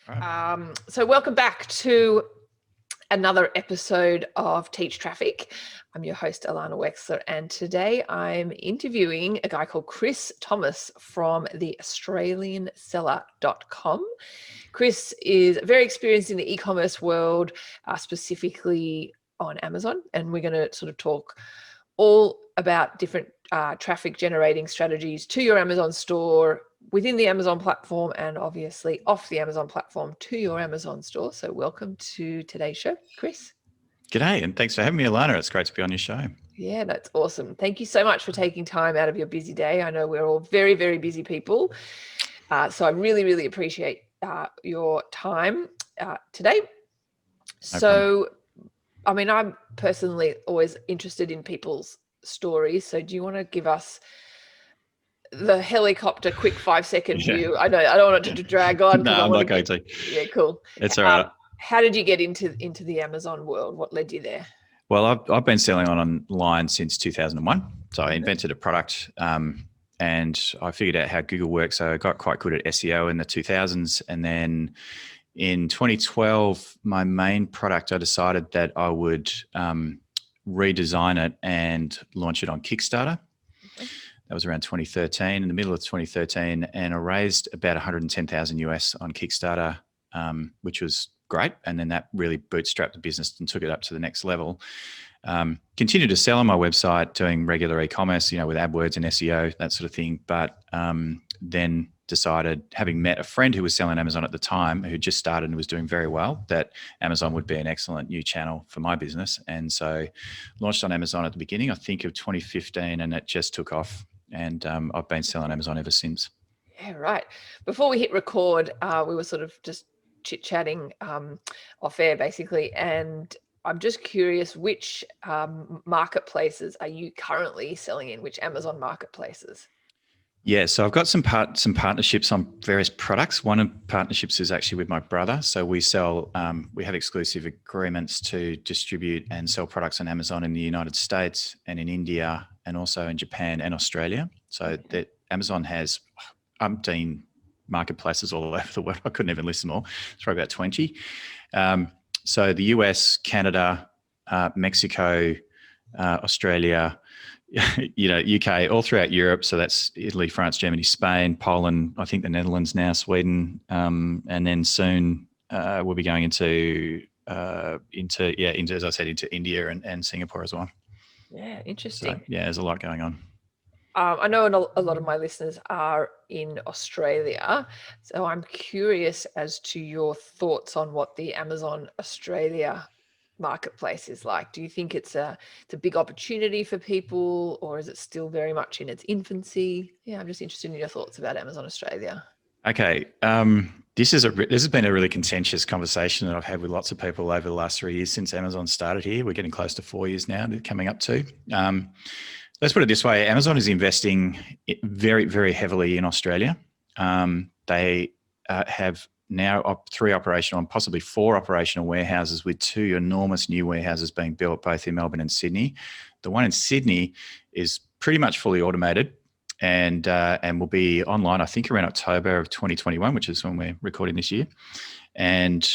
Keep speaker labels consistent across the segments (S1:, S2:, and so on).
S1: So welcome back to another episode of Teach Traffic. I'm your host, Alana Wexler, and today I'm interviewing a guy called Chris Thomas from the AustralianSeller.com. Chris is very experienced in the e-commerce world, specifically on Amazon, and we're going to sort of talk all about different traffic generating strategies to your Amazon store, within the Amazon platform, and obviously off the Amazon platform to your Amazon store. So welcome to today's show, Chris.
S2: G'day, and thanks for having me, Alana. It's great to be on your show.
S1: Yeah, that's awesome. Thank you so much for taking time out of your busy day. I know we're all very, very busy people. So I really, really appreciate your time today. So, I mean, I'm personally always interested in people's stories. So do you want to give us the helicopter quick 5-second view? I know I don't want it to drag on.
S2: No, I'm not going to.
S1: Yeah, cool.
S2: It's all right.
S1: How did you get into the Amazon world? What led you there?
S2: Well, I've been selling online since 2001. So I invented a product and I figured out how Google works. So I got quite good at SEO in the 2000s. And then in 2012, my main product, I decided that I would redesign it and launch it on Kickstarter. Okay. That was around 2013, in the middle of 2013, and I raised about 110,000 US on Kickstarter, which was great. And then that really bootstrapped the business and took it up to the next level. Continued to sell on my website, doing regular e-commerce, with AdWords and SEO, that sort of thing. But then decided, having met a friend who was selling Amazon at the time, who just started and was doing very well, that Amazon would be an excellent new channel for my business. And so launched on Amazon at the beginning, I think, of 2015, and it just took off. And I've been selling Amazon ever since.
S1: Yeah, right. Before we hit record, we were sort of just chit-chatting off air, basically. And I'm just curious, which marketplaces are you currently selling in? Which Amazon marketplaces?
S2: Yeah, so I've got some partnerships on various products. One of the partnerships is actually with my brother. So we sell, we have exclusive agreements to distribute and sell products on Amazon in the United States and in India and also in Japan and Australia. So that Amazon has umpteen marketplaces all over the world. I couldn't even list them all. It's probably about 20. So the US, Canada, Mexico, Australia, UK, all throughout Europe. So that's Italy, France, Germany, Spain, Poland, I think the Netherlands now, Sweden, and then soon we'll be going into as I said, into India and Singapore as well.
S1: Yeah, interesting.
S2: So, yeah, there's a lot going on.
S1: I know a lot of my listeners are in Australia, so I'm curious as to your thoughts on what the Amazon Australia marketplace is like. Do you think it's a big opportunity for people, or is it still very much in its infancy? Yeah, I'm just interested in your thoughts about Amazon Australia.
S2: Okay, this has been a really contentious conversation that I've had with lots of people over the last 3 years since Amazon started here. We're getting close to 4 years now, coming up to. Let's put it this way: Amazon is investing very, very heavily in Australia. They have now 3 operational and possibly 4 operational warehouses, with 2 enormous new warehouses being built both in Melbourne and Sydney. The one in Sydney is pretty much fully automated and will be online, I think, around October of 2021, which is when we're recording this year. And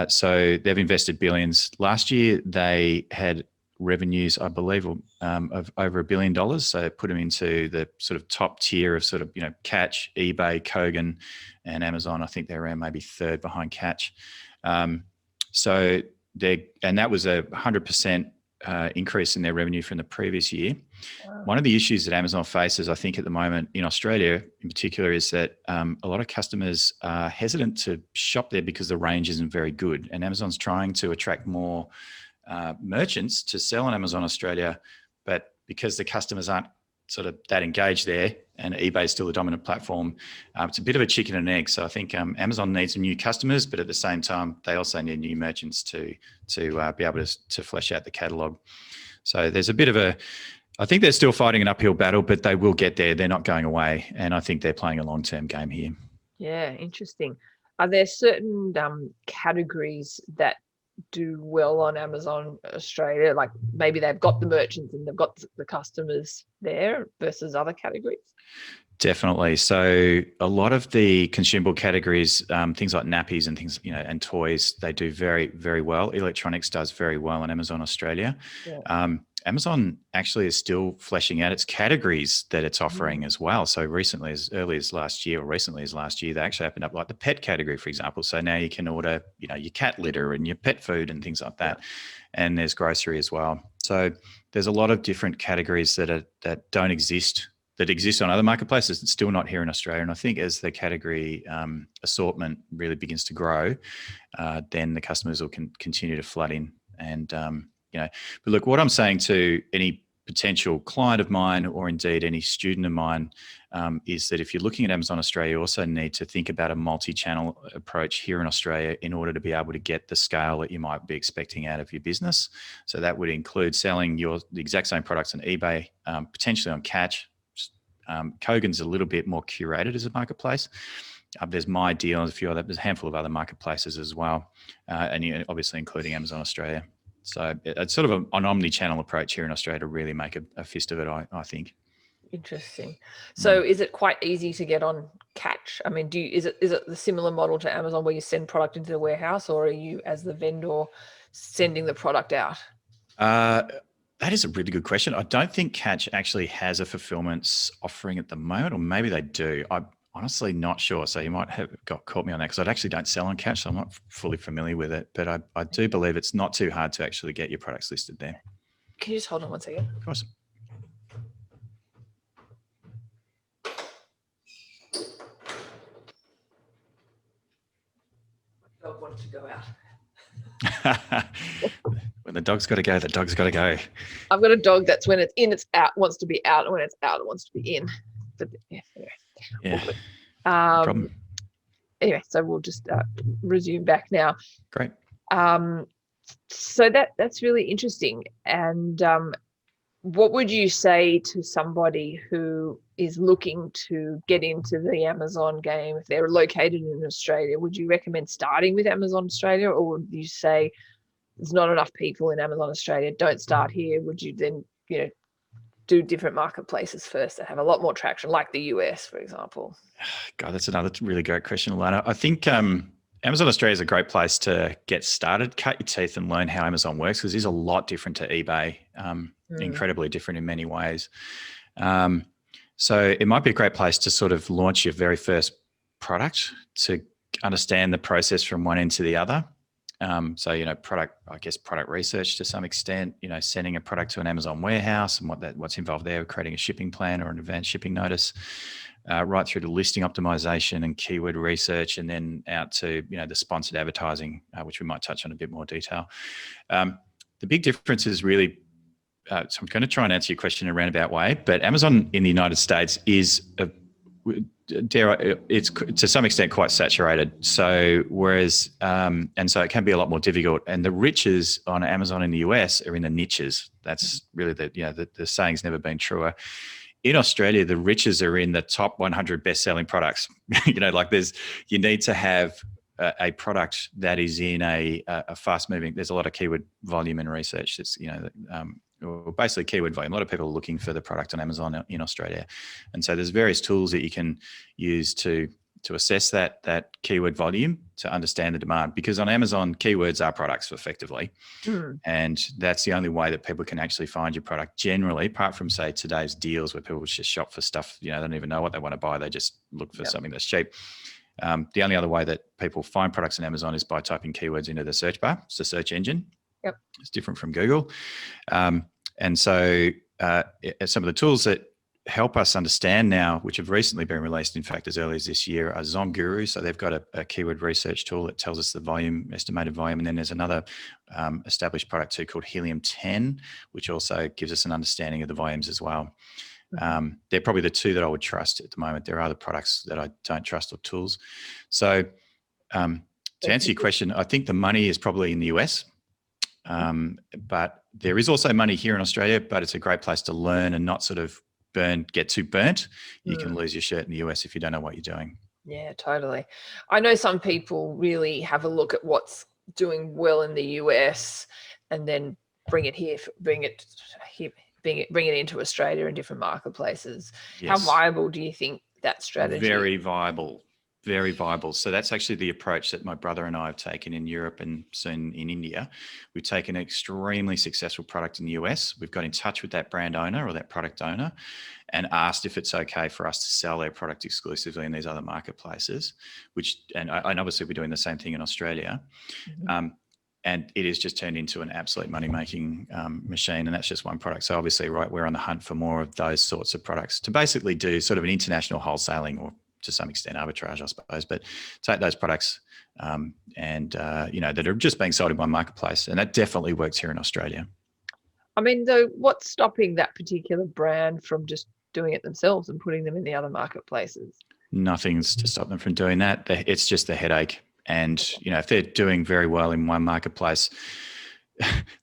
S2: so they've invested billions. Last year, they had revenues, I believe, of over $1 billion. So put them into the sort of top tier of sort of, Catch, eBay, Kogan, and Amazon. I think they're around maybe third behind Catch. And that was a 100% increase in their revenue from the previous year. Wow. One of the issues that Amazon faces, I think, at the moment in Australia in particular, is that a lot of customers are hesitant to shop there because the range isn't very good. And Amazon's trying to attract more merchants to sell on Amazon Australia, but because the customers aren't sort of that engaged there, and eBay is still the dominant platform, it's a bit of a chicken and egg. So I think Amazon needs new customers, but at the same time, they also need new merchants to be able to flesh out the catalog. So there's a bit of I think they're still fighting an uphill battle, but they will get there. They're not going away, and I think they're playing a long-term game here.
S1: Yeah, interesting. Are there certain categories that do well on Amazon Australia? Like maybe they've got the merchants and they've got the customers there versus other categories?
S2: Definitely. So a lot of the consumable categories, things like nappies and things, and toys, they do very, very well. Electronics does very well on Amazon Australia.
S1: Yeah.
S2: Amazon actually is still fleshing out its categories that it's offering
S1: Mm.
S2: as well. So recently, as last year, they actually opened up like the pet category, for example. So now you can order, your cat litter and your pet food and things like that. Yeah. And there's grocery as well. So there's a lot of different categories that don't exist, that exist on other marketplaces. It's still not here in Australia. And I think as the category assortment really begins to grow, then the customers will continue to flood in. And, but look, what I'm saying to any potential client of mine, or indeed any student of mine, is that if you're looking at Amazon Australia, you also need to think about a multi-channel approach here in Australia in order to be able to get the scale that you might be expecting out of your business. So that would include selling the exact same products on eBay, potentially on Catch. Kogan's a little bit more curated as a marketplace. There's My Deal and there's a handful of other marketplaces as well, and obviously including Amazon Australia. So it's sort of an omni-channel approach here in Australia to really make a fist of it, I think.
S1: Interesting. So is it quite easy to get on Catch? I mean, is it the similar model to Amazon where you send product into the warehouse, or are you as the vendor sending the product out?
S2: That is a really good question. I don't think Catch actually has a fulfillment offering at the moment, or maybe they do. I'm honestly not sure. So you might have caught me on that, because I actually don't sell on Catch, so I'm not fully familiar with it. But I do believe it's not too hard to actually get your products listed there.
S1: Can you just hold on one second?
S2: Of course.
S1: My dog wanted to go out.
S2: When the dog's got to go, the dog's got to go.
S1: I've got a dog that's when it's in, it's out, wants to be out, and when it's out, it wants to be in. But yeah, anyway.
S2: Yeah. No problem.
S1: Anyway, so we'll just resume back now.
S2: Great.
S1: So that's really interesting. And what would you say to somebody who is looking to get into the Amazon game if they're located in Australia? Would you recommend starting with Amazon Australia, or would you say there's not enough people in Amazon Australia, don't start here? Would you then, do different marketplaces first that have a lot more traction, like the US, for example?
S2: God, that's another really great question, Alana. I think Amazon Australia is a great place to get started, cut your teeth and learn how Amazon works, because it is a lot different to eBay, incredibly different in many ways. So it might be a great place to sort of launch your very first product, to understand the process from one end to the other. So, product research to some extent, sending a product to an Amazon warehouse and what's involved there, creating a shipping plan or an advanced shipping notice, right through to listing optimization and keyword research, and then out to, the sponsored advertising, which we might touch on a bit more detail. The big difference is really, so I'm going to try and answer your question in a roundabout way, but Amazon in the United States is it's to some extent quite saturated. So whereas, and so it can be a lot more difficult. And the riches on Amazon in the US are in the niches. That's really the saying's never been truer. In Australia, the riches are in the top 100 best-selling products. You need to have a product that is in a fast-moving. There's a lot of keyword volume and research. That's or basically keyword volume. A lot of people are looking for the product on Amazon in Australia, and so there's various tools that you can use to assess that keyword volume to understand the demand. Because on Amazon, keywords are products effectively, and that's the only way that people can actually find your product generally. Apart from say today's deals, where people just shop for stuff, they don't even know what they want to buy. They just look for something that's cheap. The only other way that people find products on Amazon is by typing keywords into the search bar. It's the search engine.
S1: Yep.
S2: It's different from Google. And so some of the tools that help us understand now, which have recently been released, in fact, as early as this year, are ZomGuru. So they've got a keyword research tool that tells us the volume, estimated volume. And then there's another established product too called Helium 10, which also gives us an understanding of the volumes as well. They're probably the two that I would trust at the moment. There are other products that I don't trust, or tools. So to answer your question, I think the money is probably in the US. But there is also money here in Australia, but it's a great place to learn and not sort of get too burnt. You can lose your shirt in the US if you don't know what you're doing.
S1: Yeah, totally. I know some people really have a look at what's doing well in the US and then bring it here, bring it into Australia and different marketplaces.
S2: Yes.
S1: How viable do you think that strategy?
S2: Very viable. Very viable. So that's actually the approach that my brother and I have taken in Europe and soon in India. We've taken an extremely successful product in the US. We've got in touch with that brand owner or that product owner and asked if it's okay for us to sell their product exclusively in these other marketplaces, and obviously we're doing the same thing in Australia.
S1: Mm-hmm.
S2: And it has just turned into an absolute money-making machine, and that's just one product. So obviously, right, we're on the hunt for more of those sorts of products to basically do sort of an international wholesaling, or to some extent arbitrage, I suppose, but take those products that are just being sold in one marketplace, and that definitely works here in Australia.
S1: I mean, though, what's stopping that particular brand from just doing it themselves and putting them in the other marketplaces?
S2: Nothing's to stop them from doing that. It's just the headache. And, if they're doing very well in one marketplace,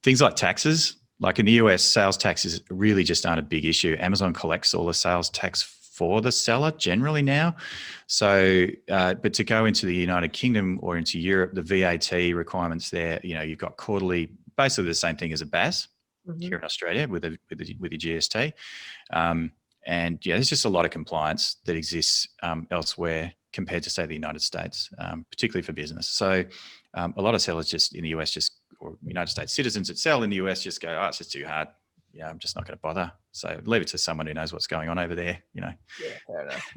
S2: things like taxes, like in the US, sales taxes really just aren't a big issue. Amazon collects all the sales tax for the seller generally now. So, but to go into the United Kingdom or into Europe, the VAT requirements there, you've got quarterly, basically the same thing as a BAS here in Australia with your GST. And there's just a lot of compliance that exists elsewhere compared to, say, the United States, particularly for business. So a lot of sellers just in the US or United States citizens that sell in the US just go, oh, it's just too hard. Yeah, I'm just not going to bother. So leave it to someone who knows what's going on over there,
S1: Yeah, fair enough.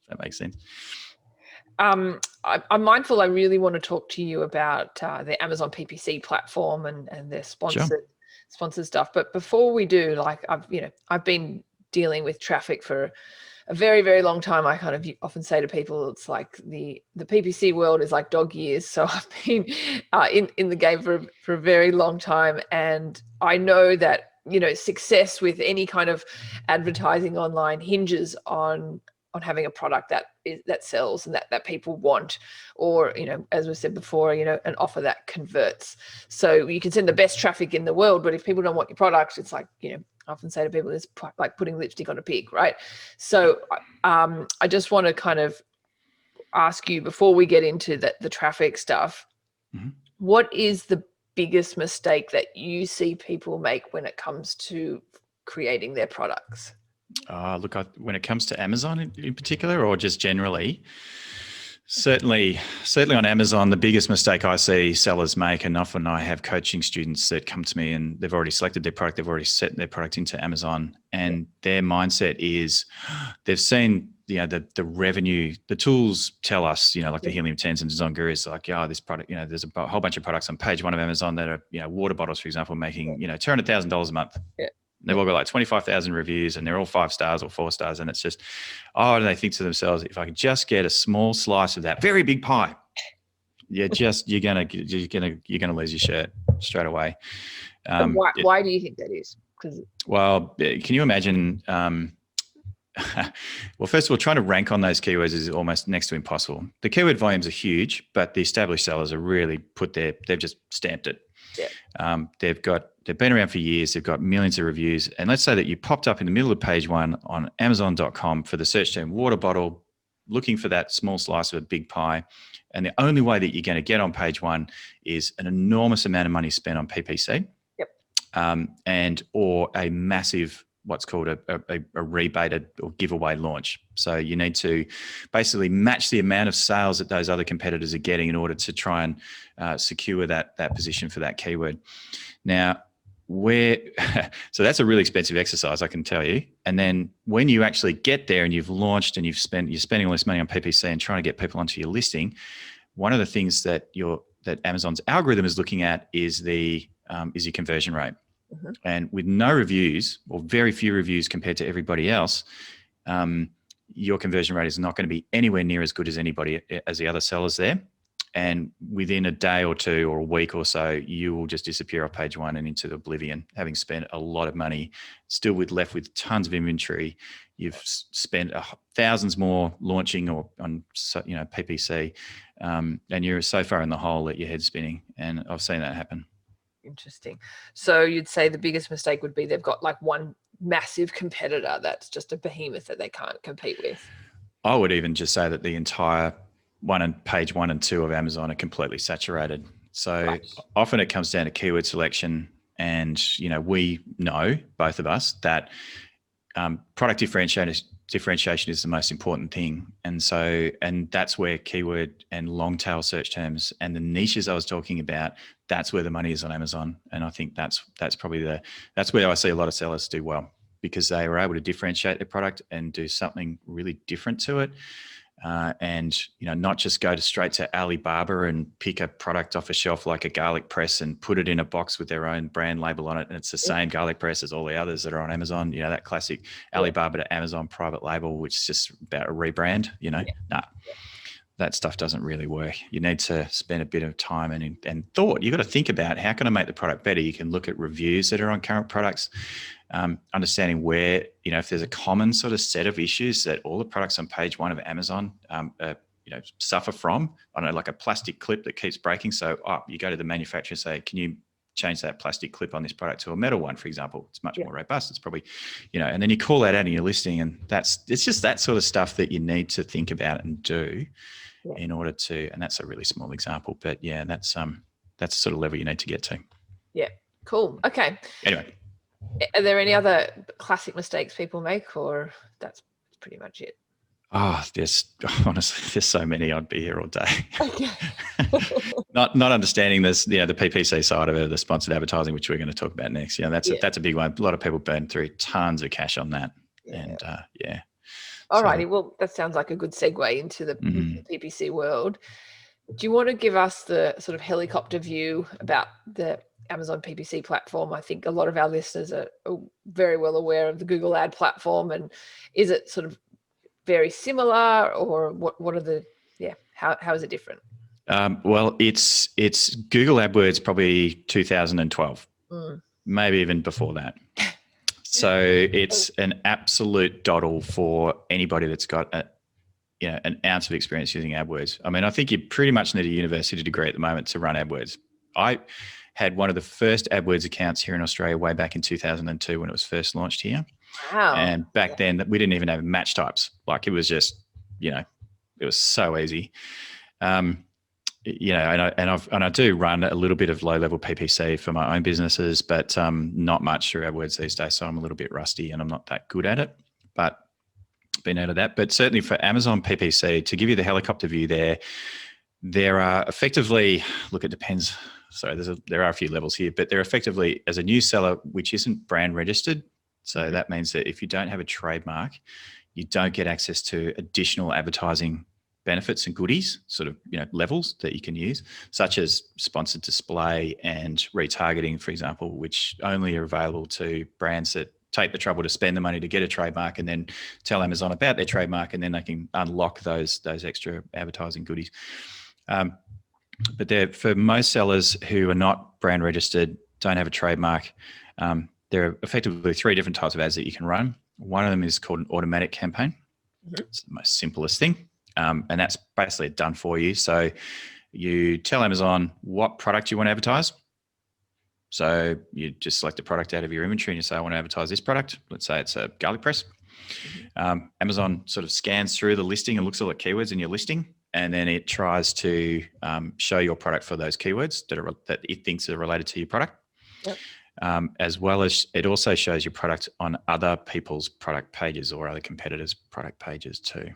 S2: That makes sense.
S1: I'm mindful. I really want to talk to you about the Amazon PPC platform and their sponsored stuff. But before we do, I've been dealing with traffic for a very, very long time. I kind of often say to people, it's like the PPC world is like dog years. So I've been in the game for a very long time, and I know that success with any kind of advertising online hinges on having a product that sells and that people want, or as we said before, an offer that converts. So you can send the best traffic in the world, but if people don't want your product, it's like I often say to people, it's like putting lipstick on a pig, right? So I just want to kind of ask you, before we get into the traffic stuff, what is the biggest mistake that you see people make when it comes to creating their products?
S2: Look, when it comes to Amazon in particular, or just generally, certainly on Amazon, the biggest mistake I see sellers make, and often I have coaching students that come to me and they've already selected their product, they've already set their product into Amazon, and their mindset is they've seen the revenue. The tools tell us, like the Helium 10s and Design Gurus, like, this product, there's a whole bunch of products on page one of Amazon that are, water bottles, for example, making, $200,000 a month.
S1: Yeah.
S2: They've all got like 25,000 reviews and they're all 5 stars or 4 stars. And it's just, they think to themselves, if I could just get a small slice of that very big pie, you're gonna lose your shirt straight away.
S1: Why do you think that is?
S2: Well, can you imagine? Well, first of all, trying to rank on those keywords is almost next to impossible. The keyword volumes are huge, but the established sellers are really they've just stamped it.
S1: Yeah.
S2: They've been around for years. They've got millions of reviews. And let's say that you popped up in the middle of page one on Amazon.com for the search term water bottle, looking for that small slice of a big pie. And the only way that you're going to get on page one is an enormous amount of money spent on PPC.
S1: Yep.
S2: Or a massive, what's called a rebated or giveaway launch. So you need to basically match the amount of sales that those other competitors are getting in order to try and secure that position for that keyword. Now, so that's a really expensive exercise, I can tell you. And then when you actually get there and you've launched and you're spending all this money on PPC and trying to get people onto your listing, one of the things that Amazon's algorithm is looking at is your conversion rate. Mm-hmm. And with no reviews or very few reviews compared to everybody else, your conversion rate is not going to be anywhere near as good as the other sellers there. And within a day or two or a week or so, you will just disappear off page one and into oblivion, having spent a lot of money, still left with tons of inventory. You've spent thousands more launching or on PPC, and you're so far in the hole that your head's spinning. And I've seen that happen.
S1: Interesting. So you'd say the biggest mistake would be they've got like one massive competitor that's just a behemoth that they can't compete with.
S2: I would even just say that the entire page 1 and 2 of Amazon are completely saturated. So often it comes down to keyword selection And, we know, both of us, that product differentiation is the most important thing. And that's where keyword and long tail search terms and the niches I was talking about, that's where the money is on Amazon. And I think that's probably that's where I see a lot of sellers do well, because they were able to differentiate their product and do something really different to it. And not just go straight to Alibaba and pick a product off a shelf like a garlic press and put it in a box with their own brand label on it, and it's the same garlic press as all the others that are on Amazon. That classic Alibaba to Amazon private label, which is just about a rebrand. Nah, that stuff doesn't really work. You need to spend a bit of time and thought. You've got to think about, how can I make the product better? You can look at reviews that are on current products. Understanding where, if there's a common sort of set of issues that all the products on page 1 of Amazon, suffer from. I don't know, like a plastic clip that keeps breaking. So you go to the manufacturer and say, can you change that plastic clip on this product to a metal one, for example? It's much more robust. It's probably, and then you call that out in your listing, and it's just that sort of stuff that you need to think about and do in order to, and that's a really small example, but that's the sort of level you need to get to.
S1: Yeah. Cool. Okay.
S2: Anyway.
S1: Are there any other classic mistakes people make, or that's pretty much it?
S2: Honestly, there's so many. I'd be here all day.
S1: Okay.
S2: not understanding this, the PPC side of it, the sponsored advertising, which we're going to talk about next. That's a big one. A lot of people burn through tons of cash on that. And
S1: All righty. Well, that sounds like a good segue into the PPC world. Do you want to give us the sort of helicopter view about the Amazon PPC platform? I think a lot of our listeners are very well aware of the Google ad platform, and is it sort of very similar, or what are the, how is it different?
S2: Well, it's Google AdWords probably 2012, maybe even before that. So it's an absolute doddle for anybody that's got an ounce of experience using AdWords. I mean, I think you pretty much need a university degree at the moment to run AdWords. I had one of the first AdWords accounts here in Australia way back in 2002 when it was first launched here.
S1: Wow.
S2: And back then we didn't even have match types. Like, it was just, it was so easy. And I do run a little bit of low-level PPC for my own businesses, but not much through AdWords these days. So I'm a little bit rusty and I'm not that good at it, but been out of that. But certainly for Amazon PPC, to give you the helicopter view there are effectively, look, it depends. So there are a few levels here, but they're effectively, as a new seller, which isn't brand registered. So that means that if you don't have a trademark, you don't get access to additional advertising benefits and goodies, sort of, levels that you can use, such as sponsored display and retargeting, for example, which only are available to brands that take the trouble to spend the money to get a trademark and then tell Amazon about their trademark, and then they can unlock those extra advertising goodies. But for most sellers who are not brand registered, don't have a trademark, there are effectively 3 different types of ads that you can run. One of them is called an automatic campaign. It's the most simplest thing. And that's basically done for you. So you tell Amazon what product you want to advertise. So you just select a product out of your inventory and you say, I want to advertise this product. Let's say it's a garlic press. Amazon sort of scans through the listing and looks at all the keywords in your listing, and then it tries to show your product for those keywords that it thinks are related to your product.
S1: Yep.
S2: As well as it also shows your product on other people's product pages or other competitors' product pages too.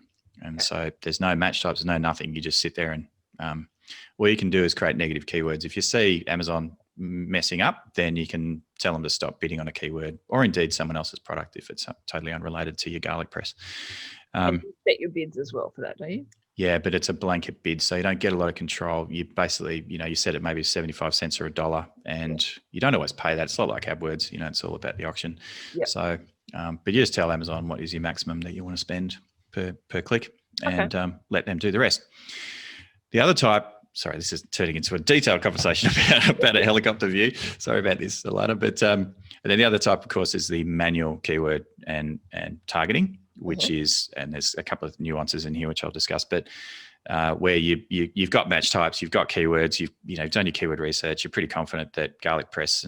S2: And so there's no match types, no nothing. You just sit there and what you can do is create negative keywords. If you see Amazon messing up, then you can tell them to stop bidding on a keyword, or indeed someone else's product if it's totally unrelated to your garlic press.
S1: You set your bids as well for that, don't you?
S2: Yeah, but it's a blanket bid, so you don't get a lot of control. You basically, you set it maybe 75 cents or $1, and you don't always pay that. It's not like AdWords, it's all about the auction.
S1: Yep.
S2: So, but you just tell Amazon what is your maximum that you want to spend per click, and let them do the rest. The other type, sorry, this is turning into a detailed conversation about a helicopter view. Sorry about this, Alana. But and then the other type, of course, is the manual keyword and targeting, which is, and there's a couple of nuances in here which I'll discuss, but where you've got match types, you've got keywords, you've done your keyword research, you're pretty confident that garlic press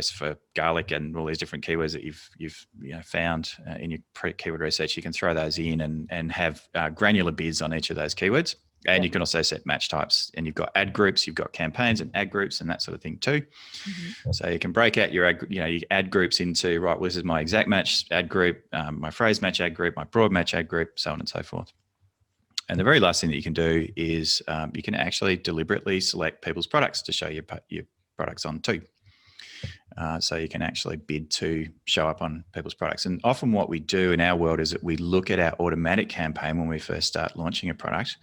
S2: for garlic and all these different keywords that you've found in your keyword research, you can throw those in and have granular bids on each of those keywords. And you can also set match types, and you've got ad groups, you've got campaigns and ad groups and that sort of thing too. So you can break out your ad groups into, right, well, this is my exact match ad group, my phrase match ad group, my broad match ad group, so on and so forth. And the very last thing that you can do is you can actually deliberately select people's products to show your products on too. So you can actually bid to show up on people's products. And often what we do in our world is that we look at our automatic campaign when we first start launching a product,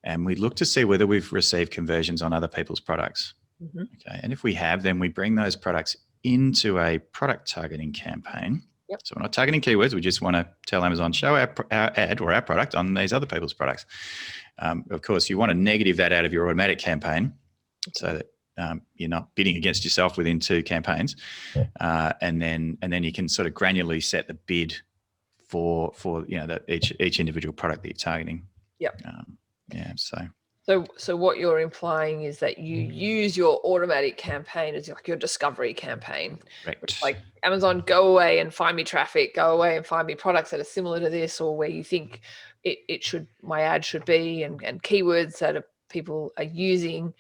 S2: and we look to see whether we've received conversions on other people's products. Okay. And if we have, then we bring those products into a product targeting campaign. So we're not targeting keywords. We just want to tell Amazon, show our ad or our product on these other people's products. Of course, you want to negative that out of your automatic campaign so that you're not bidding against yourself within two campaigns. And then you can sort of granularly set the bid for each individual product that you're targeting.
S1: So what you're implying is that you use your automatic campaign as like your discovery campaign.
S2: Correct.
S1: Like Amazon, go away and find me traffic, go away and find me products that are similar to this, or where you think my ad should be, and keywords that people are using,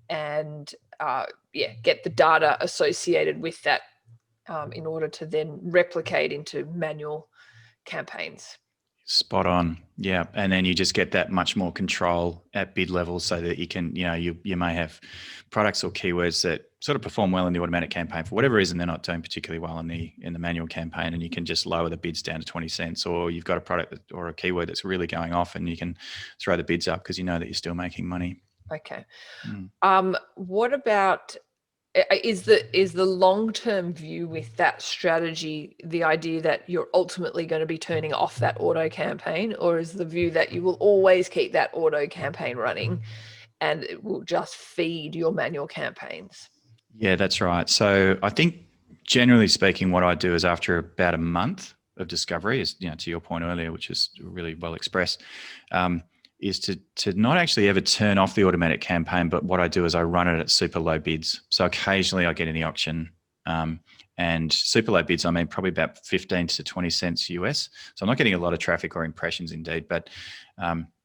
S1: and get the data associated with that in order to then replicate into manual campaigns.
S2: Spot on. Yeah. And then you just get that much more control at bid level, so that you can, you may have products or keywords that sort of perform well in the automatic campaign. For whatever reason, they're not doing particularly well in the manual campaign, and you can just lower the bids down to 20 cents, or you've got a product or a keyword that's really going off, and you can throw the bids up because you know that you're still making money.
S1: Okay. What about, is the long-term view with that strategy the idea that you're ultimately going to be turning off that auto campaign, or is the view that you will always keep that auto campaign running and it will just feed your manual campaigns?
S2: Yeah, that's right. So I think generally speaking, what I do is after about a month of discovery, is, to your point earlier, which is really well expressed, is to not actually ever turn off the automatic campaign, but what I do is I run it at super low bids. So occasionally I get in the auction, and super low bids, I mean probably about 15 to 20 cents US. So I'm not getting a lot of traffic or impressions indeed, but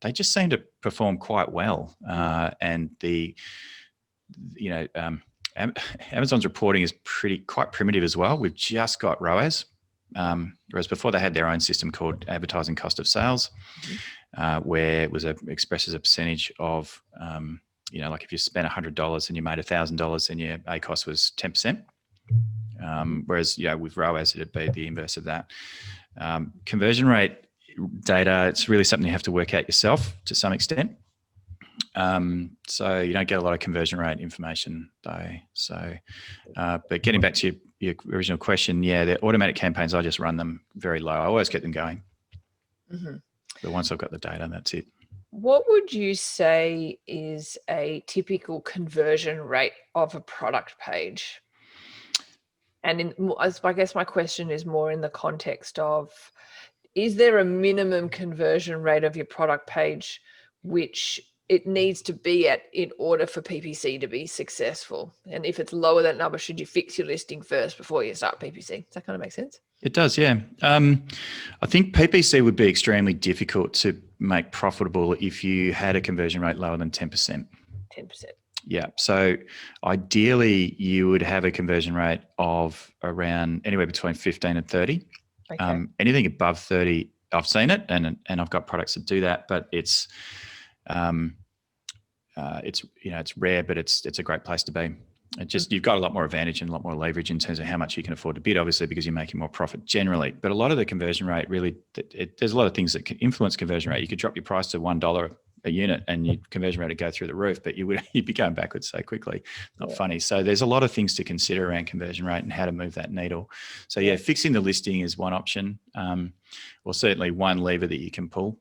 S2: they just seem to perform quite well. And Amazon's reporting is quite primitive as well. We've just got ROAS, whereas before they had their own system called advertising cost of sales. Where it was expressed as a percentage of, like if you spent $100 and you made $1,000, then your ACOS was 10%. Whereas, with ROAS, it'd be the inverse of that. Conversion rate data, it's really something you have to work out yourself to some extent. So you don't get a lot of conversion rate information though. So, but getting back to your original question, the automatic campaigns, I just run them very low. I always get them going. But once I've got the data, that's it.
S1: What would you say is a typical conversion rate of a product page? And I guess my question is more in the context of, is there a minimum conversion rate of your product page which it needs to be at in order for PPC to be successful? And if it's lower than number, should you fix your listing first before you start PPC? Does that kind of make sense?
S2: It does, yeah. I think PPC would be extremely difficult to make profitable if you had a conversion rate lower than 10%.
S1: 10%.
S2: Yeah. So ideally, you would have a conversion rate of around anywhere between 15 and 30. Okay. Anything above 30, I've seen it, and I've got products that do that, but it's rare, but it's a great place to be. You've got a lot more advantage and a lot more leverage in terms of how much you can afford to bid, obviously, because you're making more profit generally. But a lot of the conversion rate really, there's a lot of things that can influence conversion rate. You could drop your price to $1 a unit and your conversion rate would go through the roof, but you'd be going backwards so quickly. Not funny. So there's a lot of things to consider around conversion rate and how to move that needle. So fixing the listing is one option, or certainly one lever that you can pull.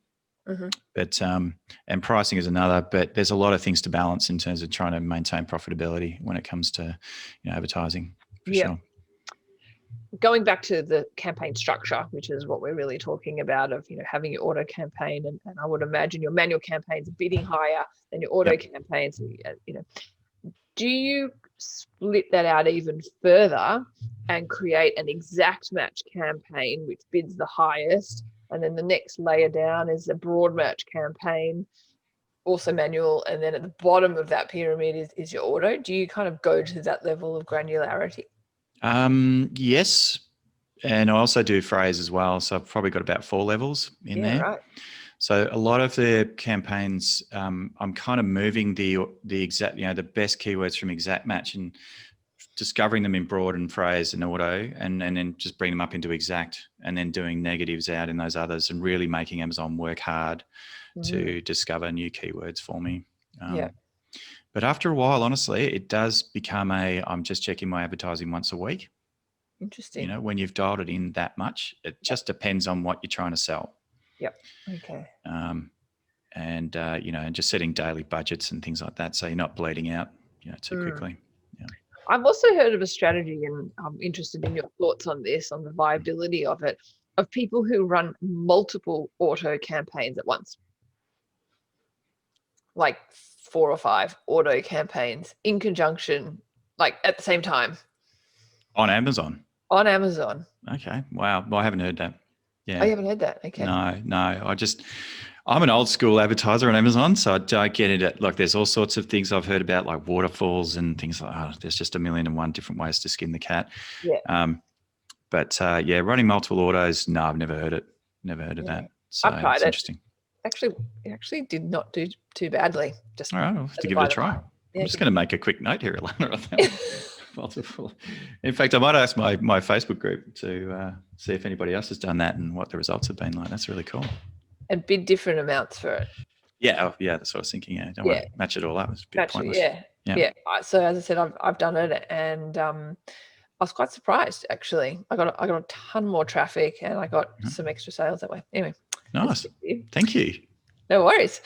S2: But and pricing is another, but there's a lot of things to balance in terms of trying to maintain profitability when it comes to advertising, for sure.
S1: Going back to the campaign structure, which is what we're really talking about, of having your auto campaign, and I would imagine your manual campaigns are bidding higher than your auto campaigns. Do you split that out even further and create an exact match campaign which bids the highest? And then the next layer down is a broad match campaign, also manual, and then at the bottom of that pyramid is your auto. Do you kind of go to that level of granularity?
S2: Yes. And I also do phrase as well. So I've probably got about 4 levels in there.
S1: Right.
S2: So a lot of the campaigns, I'm kind of moving the exact, the best keywords from exact match and discovering them in broad and phrase and auto, and then just bring them up into exact, and then doing negatives out in those others, and really making Amazon work hard to discover new keywords for me. But after a while, honestly, it does become I'm just checking my advertising once a week.
S1: Interesting.
S2: When you've dialed it in that much, it just depends on what you're trying to sell.
S1: Yep. Okay.
S2: And just setting daily budgets and things like that, so you're not bleeding out, too quickly. Yeah.
S1: I've also heard of a strategy, and I'm interested in your thoughts on this, on the viability of it, of people who run multiple auto campaigns at once, like 4 or 5 auto campaigns in conjunction, like at the same time.
S2: On Amazon?
S1: On Amazon.
S2: Okay. Wow. Well, I haven't heard that. Yeah.
S1: Oh, you haven't heard that? Okay.
S2: No. I'm an old school advertiser on Amazon, so I don't get it. Like, there's all sorts of things I've heard about, like waterfalls and things like, there's just 1,000,001 different ways to skin the cat.
S1: Yeah.
S2: But running multiple autos, no, I've never heard it. Never heard of that. So
S1: I've tried
S2: it's
S1: it.
S2: Interesting.
S1: It actually did not do too badly. Just
S2: all right, I'll have to give it a try. I'm just going to make a quick note here, Alana. Multiple. In fact, I might ask my Facebook group to see if anybody else has done that and what the results have been like. That's really cool.
S1: And bid different amounts for it.
S2: Yeah, that's what I was thinking. Yeah, don't want to match it all up. It's a bit pointless.
S1: Yeah. So as I said, I've done it, and I was quite surprised actually. I got a ton more traffic, and I got some extra sales that way. Anyway.
S2: Nice. Thank you.
S1: No worries.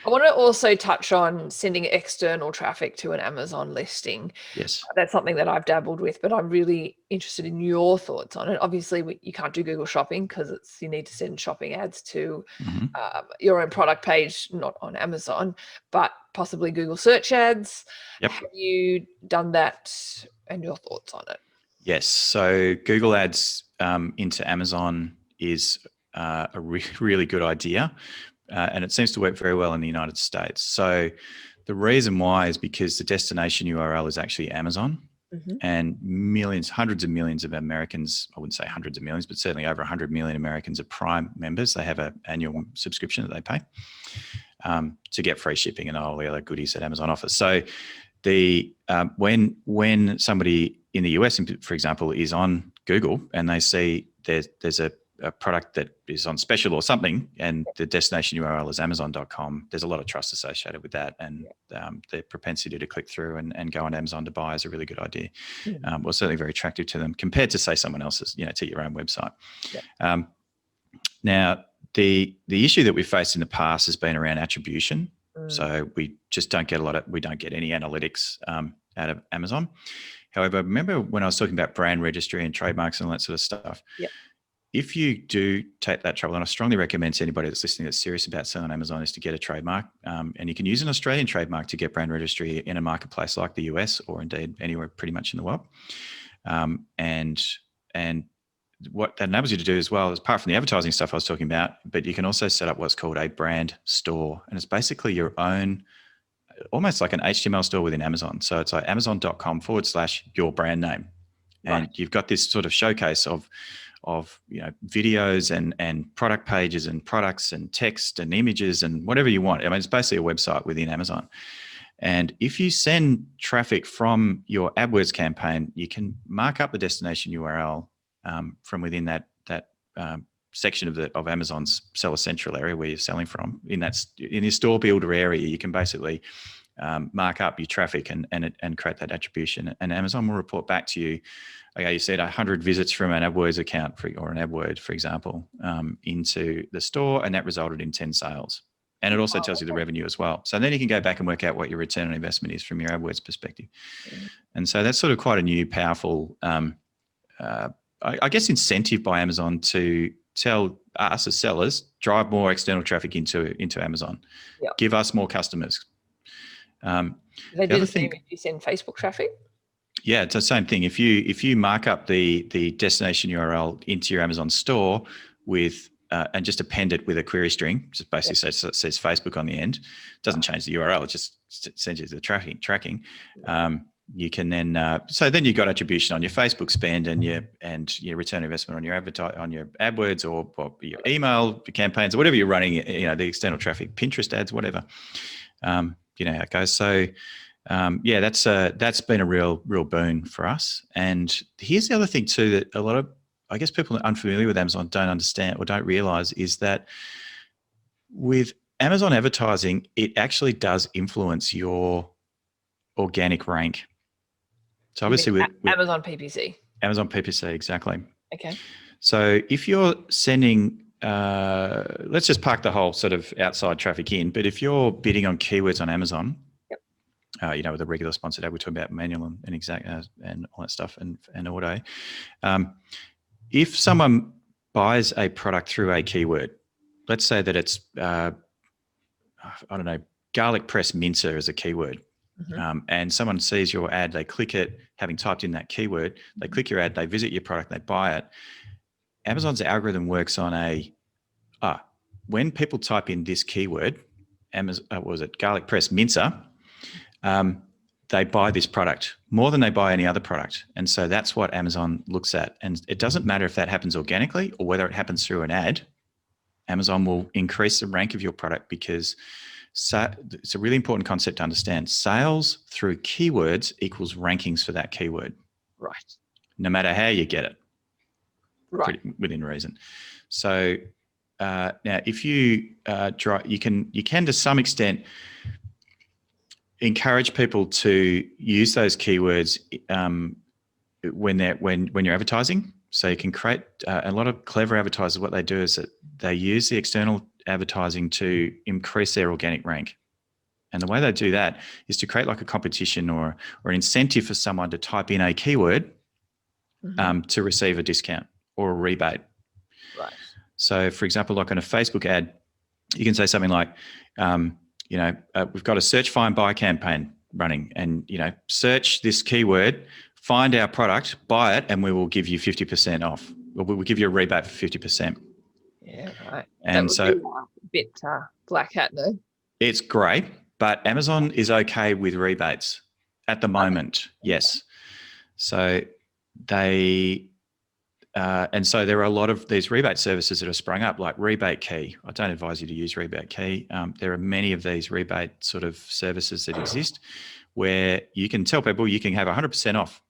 S1: I want to also touch on sending external traffic to an Amazon listing.
S2: Yes.
S1: That's something that I've dabbled with, but I'm really interested in your thoughts on it. Obviously, you can't do Google Shopping because you need to send shopping ads to your own product page, not on Amazon, but possibly Google search ads.
S2: Yep.
S1: Have you done that, and your thoughts on it?
S2: Yes. So Google Ads into Amazon is a really good idea. And it seems to work very well in the United States. So the reason why is because the destination URL is actually Amazon, and hundreds of millions of Americans, I wouldn't say hundreds of millions, but certainly over 100 million Americans are Prime members. They have an annual subscription that they pay to get free shipping and all the other goodies that Amazon offers. So when somebody in the US, for example, is on Google and they see there's a product that is on special or something, and the destination URL is amazon.com, there's a lot of trust associated with that, and the propensity to click through and go on Amazon to buy is a really good idea. Well, certainly very attractive to them compared to, say, someone else's, to your own website. Now, the issue that we've faced in the past has been around attribution. So we just don't get we don't get any analytics out of Amazon. However, remember when I was talking about brand registry and trademarks and all that sort of stuff? If you do take that trouble, and I strongly recommend to anybody that's listening that's serious about selling on Amazon, is to get a trademark. And you can use an Australian trademark to get brand registry in a marketplace like the US, or indeed anywhere pretty much in the world. And what that enables you to do as well, is apart from the advertising stuff I was talking about, but you can also set up what's called a brand store. And it's basically your own, almost like an HTML store within Amazon. So it's like amazon.com/your brand name. And you've got this sort of showcase of videos and product pages and products and text and images and whatever you want. I mean, it's basically a website within Amazon. And if you send traffic from your AdWords campaign, you can mark up the destination URL from within that section of Amazon's Seller Central area where you're selling from. In your store builder area, you can basically mark up your traffic and create that attribution, and Amazon will report back to you. Okay, you said 100 visits from an AdWords account or an AdWord, for example, into the store, and that resulted in 10 sales. And it also tells you the revenue as well. So then you can go back and work out what your return on investment is from your AdWords perspective. And so that's sort of quite a new, powerful, I guess, incentive by Amazon to tell us as sellers, drive more external traffic into Amazon, give us more customers.
S1: They do the same if you send Facebook traffic?
S2: Yeah, it's the same thing. If you mark up the destination URL into your Amazon store with and just append it with a query string, just basically says Facebook on the end. Doesn't change the URL; it just sends you the tracking. You can then so then you've got attribution on your Facebook spend and your return on investment on your AdWords or your email campaigns or whatever you're running. The external traffic, Pinterest ads, whatever. You know how it goes. So that's been a real boon for us. And here's the other thing too that a lot of, I guess, people unfamiliar with Amazon don't understand or don't realize is that with Amazon advertising, it actually does influence your organic rank. So obviously with
S1: Amazon PPC.
S2: Amazon PPC, exactly.
S1: Okay.
S2: So if you're sending, let's just park the whole sort of outside traffic in, but if you're bidding on keywords on Amazon, with a regular sponsored ad, we're talking about manual and exact and all that stuff and auto. If someone buys a product through a keyword, let's say that it's, garlic press mincer as a keyword. And someone sees your ad, they click it, having typed in that keyword, they click your ad, they visit your product, they buy it. Amazon's algorithm works on when people type in this keyword, garlic press mincer, they buy this product more than they buy any other product. And so that's what Amazon looks at. And it doesn't matter if that happens organically or whether it happens through an ad, Amazon will increase the rank of your product because it's a really important concept to understand. Sales through keywords equals rankings for that keyword.
S1: Right.
S2: No matter how you get it.
S1: Right.
S2: Within reason. So now if you you can to some extent encourage people to use those keywords when you're advertising. So you can create a lot of clever advertisers. What they do is that they use the external advertising to increase their organic rank. And the way they do that is to create like a competition or an incentive for someone to type in a keyword to receive a discount or a rebate.
S1: Right.
S2: So for example, like on a Facebook ad, you can say something like, we've got a search, find, buy campaign running and, search this keyword, find our product, buy it, and we will give you 50% off. Or we will give you a rebate for 50%.
S1: Yeah, right.
S2: And so
S1: a bit black hat, no?
S2: It's great, but Amazon is okay with rebates at the moment. Yes. So and so there are a lot of these rebate services that have sprung up, like Rebate Key. I don't advise you to use Rebate Key. There are many of these rebate sort of services that exist where you can tell people you can have 100% off.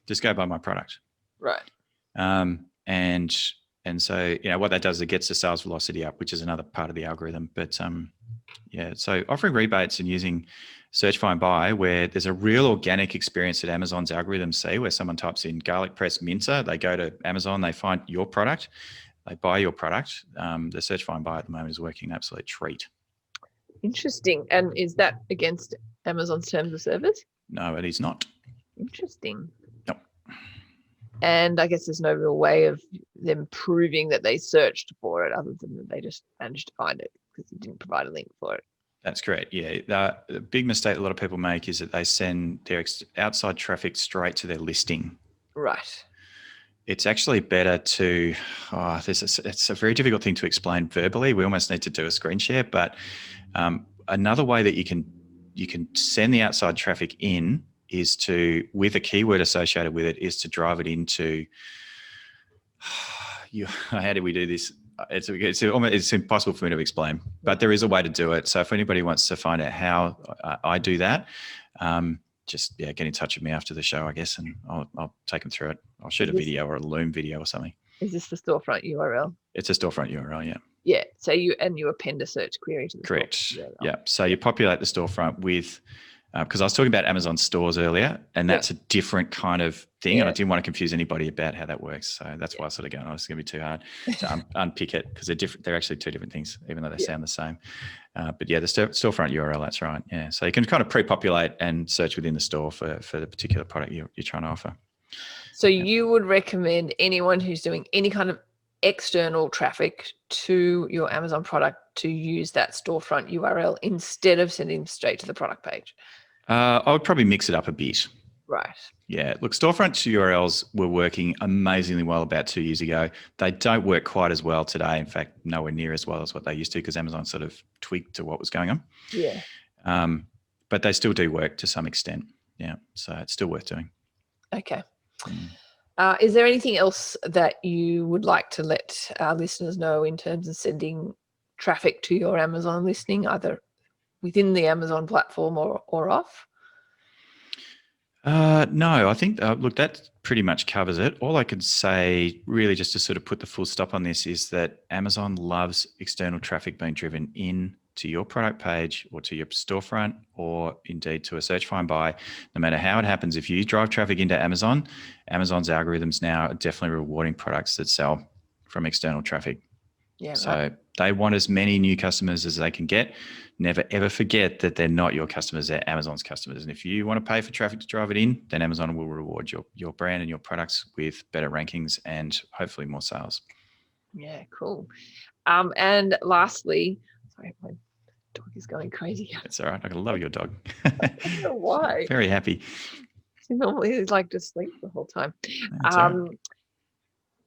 S2: Just go buy my product.
S1: Right.
S2: And so, what that does is it gets the sales velocity up, which is another part of the algorithm. But so offering rebates and using search, find, buy, where there's a real organic experience that Amazon's algorithms see, where someone types in garlic press mincer, they go to Amazon, they find your product, they buy your product. The search, find, buy at the moment is working an absolute treat.
S1: Interesting. And is that against Amazon's terms of service?
S2: No, it is not.
S1: Interesting.
S2: Nope.
S1: And I guess there's no real way of them proving that they searched for it other than that they just managed to find it because you didn't provide a link for it.
S2: That's correct. Yeah. The big mistake a lot of people make is that they send their outside traffic straight to their listing.
S1: Right.
S2: It's actually better to, it's a very difficult thing to explain verbally. We almost need to do a screen share, but another way that you can send the outside traffic in is to, with a keyword associated with it, is to drive it into, how do we do this? It's impossible for me to explain, but there is a way to do it. So if anybody wants to find out how I do that, just get in touch with me after the show, I guess, and I'll take them through it. I'll shoot a video or a Loom video or something.
S1: Is this the storefront URL?
S2: It's a storefront URL, yeah.
S1: Yeah. So you append a search query to the
S2: correct.
S1: URL.
S2: Yeah. So you populate the storefront with, because I was talking about Amazon stores earlier, and that's a different kind of thing. And I didn't want to confuse anybody about how that works. So that's why I sort of going, it's going to be too hard to unpick it because they're different. They're actually two different things, even though they sound the same. But the storefront URL, that's right. Yeah. So you can kind of pre-populate and search within the store for the particular product you're trying to offer.
S1: So you would recommend anyone who's doing any kind of external traffic to your Amazon product to use that storefront URL instead of sending them straight to the product page?
S2: I would probably mix it up a bit.
S1: Right.
S2: Yeah, look, storefront URLs were working amazingly well about 2 years ago. They don't work quite as well today. In fact, nowhere near as well as what they used to, because Amazon sort of tweaked to what was going on.
S1: Yeah.
S2: But they still do work to some extent. Yeah, so it's still worth doing.
S1: Okay. Is there anything else that you would like to let our listeners know in terms of sending traffic to your Amazon listing, either within the Amazon platform or off?
S2: No, I think, look, that pretty much covers it. All I could say, really, just to sort of put the full stop on this, is that Amazon loves external traffic being driven in to your product page or to your storefront, or indeed to a search find by. No matter how it happens, if you drive traffic into Amazon, Amazon's algorithms now are definitely rewarding products that sell from external traffic.
S1: Yeah.
S2: So
S1: Right.
S2: they want as many new customers as they can get. Never, ever forget that they're not your customers, they're Amazon's customers. And if you want to pay for traffic to drive it in, then Amazon will reward your brand and your products with better rankings and hopefully more sales.
S1: Yeah, cool. And lastly, sorry, my dog is going crazy.
S2: It's all right. I love your dog.
S1: I don't know why.
S2: Very happy.
S1: She normally is like just sleep the whole time.
S2: That's all right.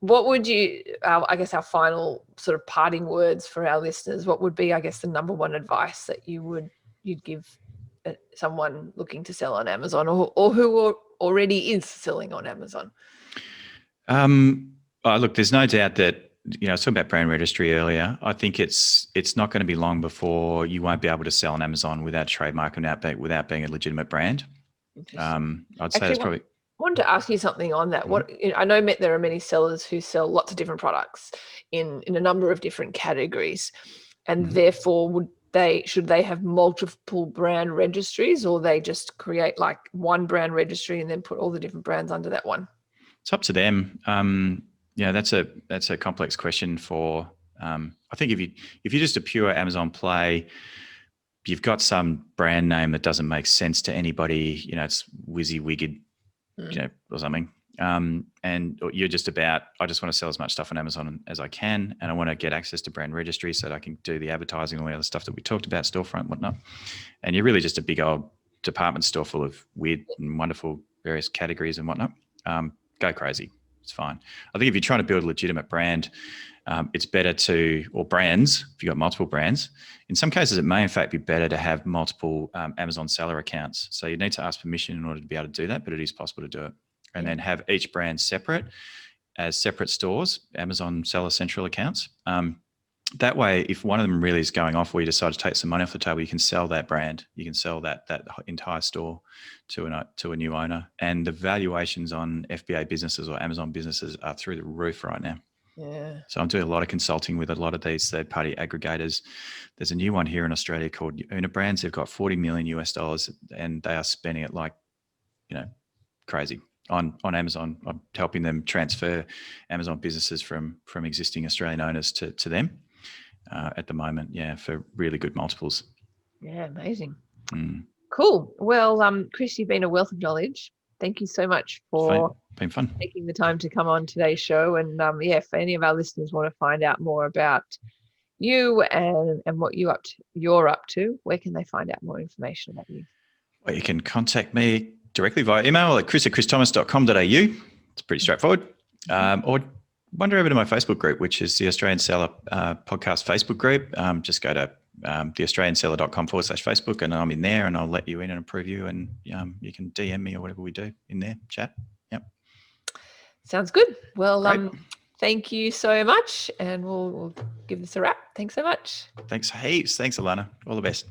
S1: What would you, I guess our final sort of parting words for our listeners, what would be, I guess, the number one advice that you'd give someone looking to sell on Amazon, or who already is selling on Amazon?
S2: Look, there's no doubt that, I was talking about Brand Registry earlier. I think it's not going to be long before you won't be able to sell on Amazon without trademark and without being a legitimate brand. I'd say that's probably.
S1: I wanted to ask you something on that. I know there are many sellers who sell lots of different products in a number of different categories, and therefore should they have multiple brand registries, or they just create like one brand registry and then put all the different brands under that one?
S2: It's up to them. That's a complex question for. I think if you're just a pure Amazon play, you've got some brand name that doesn't make sense to anybody. It's WYSIWYG, or something. And you're just about, I just want to sell as much stuff on Amazon as I can, and I want to get access to Brand Registry so that I can do the advertising and all the other stuff that we talked about, storefront, whatnot. And you're really just a big old department store full of weird and wonderful various categories and whatnot. Go crazy. It's fine. I think if you're trying to build a legitimate brand, it's better or brands, if you've got multiple brands, in some cases it may in fact be better to have multiple Amazon seller accounts. So you need to ask permission in order to be able to do that, but it is possible to do it. And then have each brand separate as separate stores, Amazon Seller Central accounts. That way, if one of them really is going off, or you decide to take some money off the table, you can sell that brand. You can sell that entire store to a new owner. And the valuations on FBA businesses or Amazon businesses are through the roof right now.
S1: Yeah.
S2: So I'm doing a lot of consulting with a lot of these third-party aggregators. There's a new one here in Australia called Una Brands. They've got $40 million US, and they are spending it like, crazy on Amazon. I'm helping them transfer Amazon businesses from existing Australian owners to them at the moment. Yeah, for really good multiples.
S1: Yeah, amazing. Cool. Well, Chris, you've been a wealth of knowledge. Thank you so much for
S2: been fun
S1: taking the time to come on today's show. And if any of our listeners want to find out more about you and what you're up to, where can they find out more information about you?
S2: Well, you can contact me directly via email at chris@christhomas.com.au. It's pretty straightforward. Or wander over to my Facebook group, which is the Australian Seller Podcast Facebook group. Just go to theaustralianseller.com/Facebook, and I'm in there, and I'll let you in and approve you, and you can DM me or whatever we do in there, chat. Yep.
S1: Sounds good. Well, thank you so much, and we'll give this a wrap. Thanks so much.
S2: Thanks heaps. Thanks, Alana. All the best.